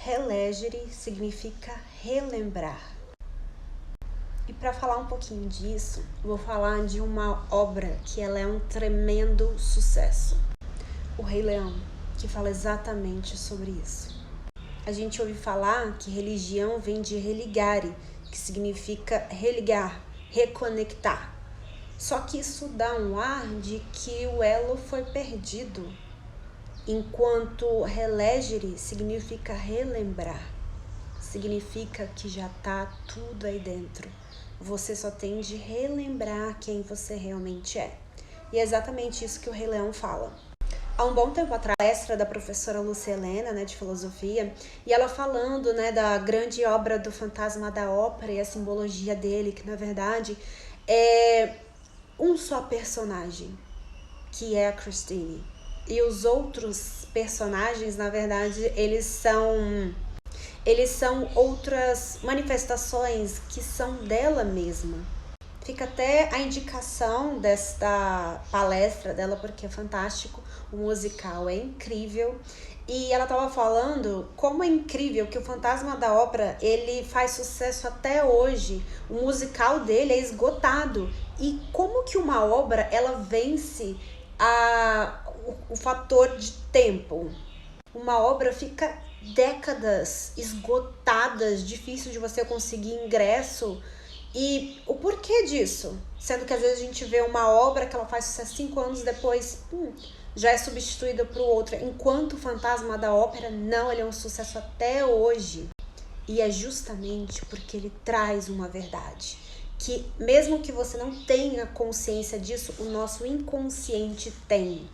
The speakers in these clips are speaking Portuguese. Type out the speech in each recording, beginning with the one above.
relegere significa relembrar. E para falar um pouquinho disso, vou falar de uma obra que ela é um tremendo sucesso. O Rei Leão, que fala exatamente sobre isso. A gente ouve falar que religião vem de religare, que significa religar, reconectar. Só que isso dá um ar de que o elo foi perdido, enquanto relegere significa relembrar. Significa que já tá tudo aí dentro. Você só tem de relembrar quem você realmente é. E é exatamente isso que o Rei Leão fala. Há um bom tempo atrás, palestra da professora Lúcia Helena, de filosofia, e ela falando, da grande obra do Fantasma da Ópera e a simbologia dele, que na verdade é um só personagem, que é a Christine. E os outros personagens, na verdade, eles são outras manifestações que são dela mesma. Fica até a indicação desta palestra dela, porque é fantástico, o musical é incrível. E ela estava falando como é incrível que o Fantasma da Ópera, ele faz sucesso até hoje. O musical dele é esgotado. E como que uma obra, ela vence o fator de tempo? Uma obra fica décadas esgotadas, difícil de você conseguir ingresso. E o porquê disso? Sendo que às vezes a gente vê uma obra que ela faz sucesso 5 anos depois, já é substituída por outra. Enquanto o Fantasma da Ópera, não, ele é um sucesso até hoje. E é justamente porque ele traz uma verdade. Que mesmo que você não tenha consciência disso, o nosso inconsciente tem.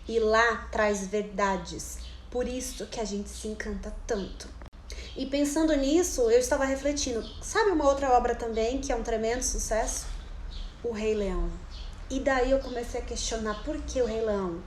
E lá traz verdades. Por isso que a gente se encanta tanto. E pensando nisso, eu estava refletindo. Sabe uma outra obra também que é um tremendo sucesso? O Rei Leão. E daí eu comecei a questionar por que o Rei Leão?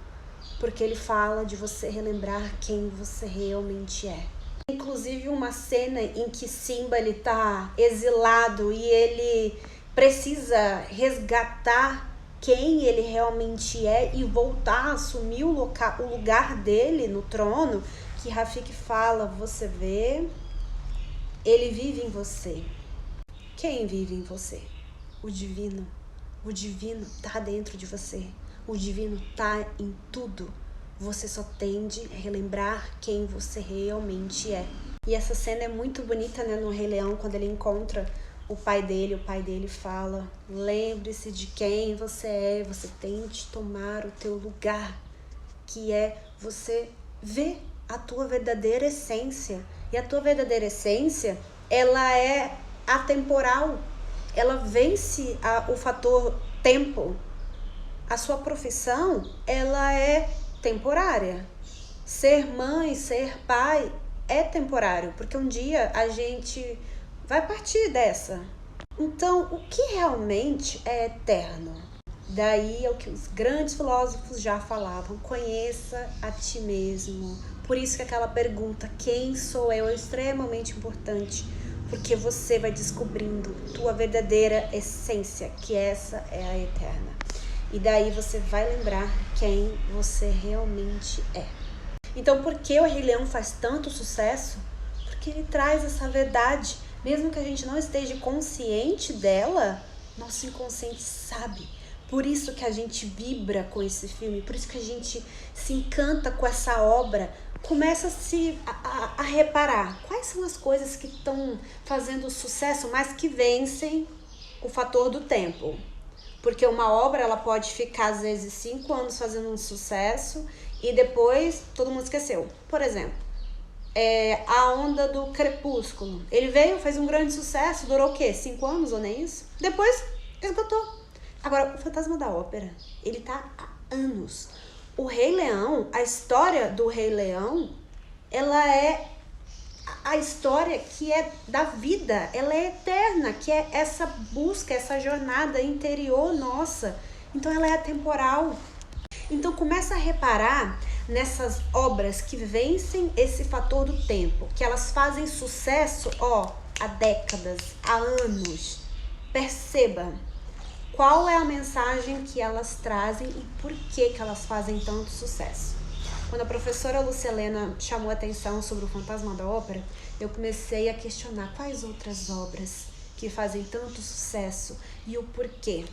Porque ele fala de você relembrar quem você realmente é. Inclusive uma cena em que Simba ele tá exilado e ele precisa resgatar quem ele realmente é e voltar a assumir o lugar dele no trono, que Rafiki fala, você vê, ele vive em você. Quem vive em você? O divino. O divino tá dentro de você. O divino tá em tudo. Você só tende a relembrar quem você realmente é. E essa cena é muito bonita, no Rei Leão, quando ele encontra o pai dele fala, lembre-se de quem você é, você tem de tomar o teu lugar, que é você ver a tua verdadeira essência. E a tua verdadeira essência, ela é atemporal, ela vence o fator tempo. A sua profissão, ela é temporária. Ser mãe, ser pai é temporário, porque um dia a gente vai partir dessa. Então, o que realmente é eterno? Daí é o que os grandes filósofos já falavam, conheça a ti mesmo. Por isso que aquela pergunta, quem sou eu, é extremamente importante, porque você vai descobrindo tua verdadeira essência, que essa é a eterna. E daí você vai lembrar quem você realmente é. Então, por que o Rei Leão faz tanto sucesso? Porque ele traz essa verdade. Mesmo que a gente não esteja consciente dela, nosso inconsciente sabe. Por isso que a gente vibra com esse filme, por isso que a gente se encanta com essa obra. Começa a reparar quais são as coisas que estão fazendo sucesso, mas que vencem o fator do tempo. Porque uma obra, ela pode ficar às vezes 5 anos fazendo um sucesso e depois todo mundo esqueceu. Por exemplo, A Onda do Crepúsculo. Ele veio, fez um grande sucesso, durou o quê? 5 anos ou nem isso? Depois esgotou. Agora, o Fantasma da Ópera, ele tá há anos. O Rei Leão, a história do Rei Leão, ela é a história que é da vida, ela é eterna, que é essa busca, essa jornada interior nossa. Então ela é atemporal. Então começa a reparar nessas obras que vencem esse fator do tempo, que elas fazem sucesso, há décadas, há anos. Perceba qual é a mensagem que elas trazem e por que elas fazem tanto sucesso. Quando a professora Lucilena chamou a atenção sobre o Fantasma da Ópera, eu comecei a questionar quais outras obras que fazem tanto sucesso e o porquê.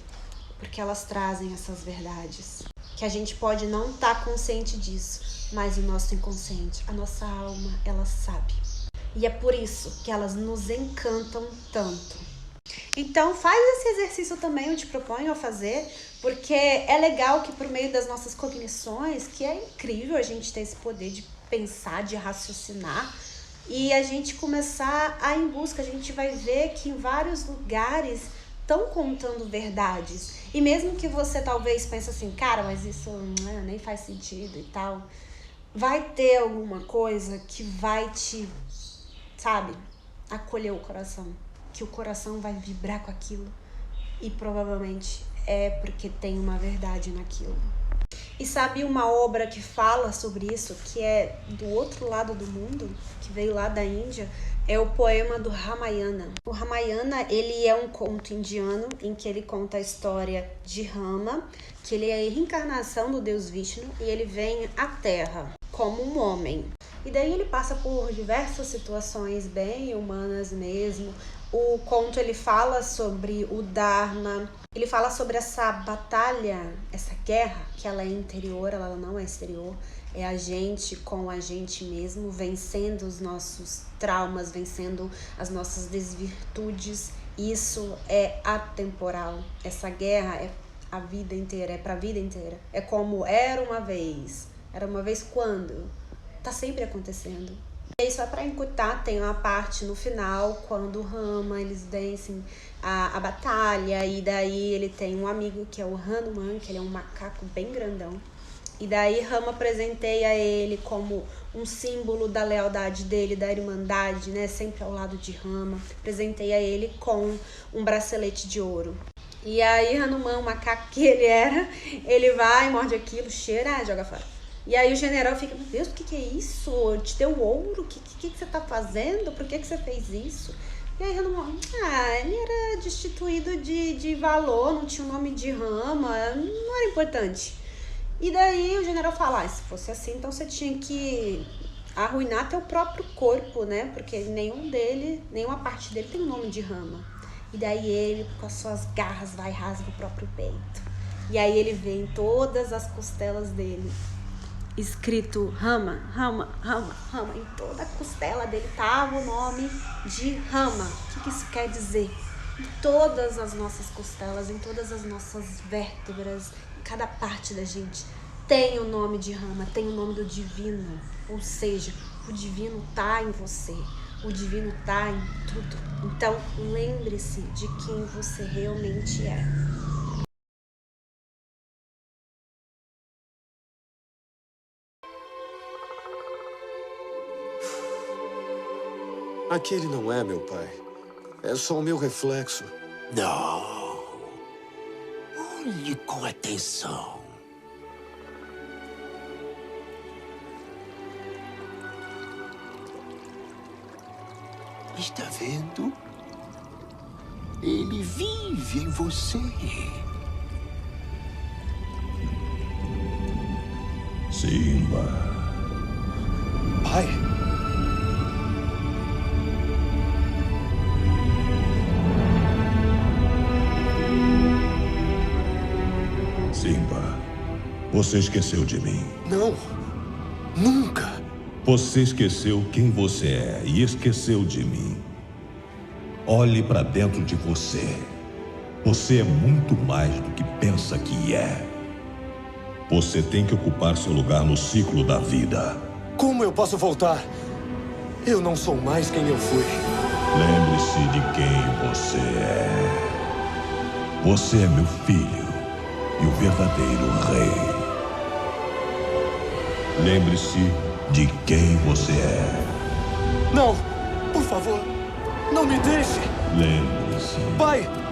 Porque elas trazem essas verdades. Que a gente pode não estar consciente disso, mas o nosso inconsciente, a nossa alma, ela sabe. E é por isso que elas nos encantam tanto. Então faz esse exercício também, eu te proponho a fazer, porque é legal que por meio das nossas cognições, que é incrível a gente ter esse poder de pensar, de raciocinar, e a gente começar a ir em busca, a gente vai ver que em vários lugares estão contando verdades. E mesmo que você talvez pense assim, cara, mas isso nem faz sentido e tal, vai ter alguma coisa que vai te, sabe, acolher o coração. Que o coração vai vibrar com aquilo. E provavelmente é porque tem uma verdade naquilo. E sabe uma obra que fala sobre isso, que é do outro lado do mundo, que veio lá da Índia, é o poema do Ramayana. O Ramayana, ele é um conto indiano em que ele conta a história de Rama, que ele é a reencarnação do deus Vishnu e ele vem à Terra como um homem. E daí ele passa por diversas situações bem humanas mesmo. O conto ele fala sobre o Dharma, ele fala sobre essa batalha, essa guerra, que ela é interior, ela não é exterior. É a gente com a gente mesmo, vencendo os nossos traumas, vencendo as nossas desvirtudes. Isso é atemporal. Essa guerra é a vida inteira, é pra vida inteira. É como era uma vez. Era uma vez quando? Tá sempre acontecendo. E aí, só pra encurtar, tem uma parte no final, quando o Rama, eles vencem a batalha, e daí ele tem um amigo que é o Hanuman, que ele é um macaco bem grandão. E daí Rama presenteia ele como um símbolo da lealdade dele, da irmandade, né? Sempre ao lado de Rama. Presenteia ele com um bracelete de ouro. E aí Hanuman, o macaco que ele era, ele vai, morde aquilo, cheira, joga fora. E aí o general fica, meu Deus, o que é isso? Te deu ouro? O que você tá fazendo? Por que você fez isso? E aí Hanuman, ele era destituído de valor, não tinha o nome de Rama, não era importante. E daí o general fala, se fosse assim, então você tinha que arruinar teu próprio corpo, né? Porque nenhuma parte dele tem o nome de Rama. E daí ele, com as suas garras, vai e rasga o próprio peito. E aí ele vê em todas as costelas dele escrito Rama, Rama, Rama, Rama. Em toda a costela dele tava o nome de Rama. O que isso quer dizer? Em todas as nossas costelas, em todas as nossas vértebras, em cada parte da gente, tem o nome de Rama, tem o nome do divino. Ou seja, o divino tá em você. O divino tá em tudo. Então, lembre-se de quem você realmente é. Aquele não é meu pai. É só o meu reflexo. Não. Olhe com atenção. Está vendo? Ele vive em você. Simba. Pai? Simba, você esqueceu de mim. Não. Nunca. Você esqueceu quem você é e esqueceu de mim. Olhe para dentro de você. Você é muito mais do que pensa que é. Você tem que ocupar seu lugar no ciclo da vida. Como eu posso voltar? Eu não sou mais quem eu fui. Lembre-se de quem você é. Você é meu filho e o verdadeiro rei. Lembre-se de quem você é. Não! Por favor, não me deixe! Lembre-se. Pai!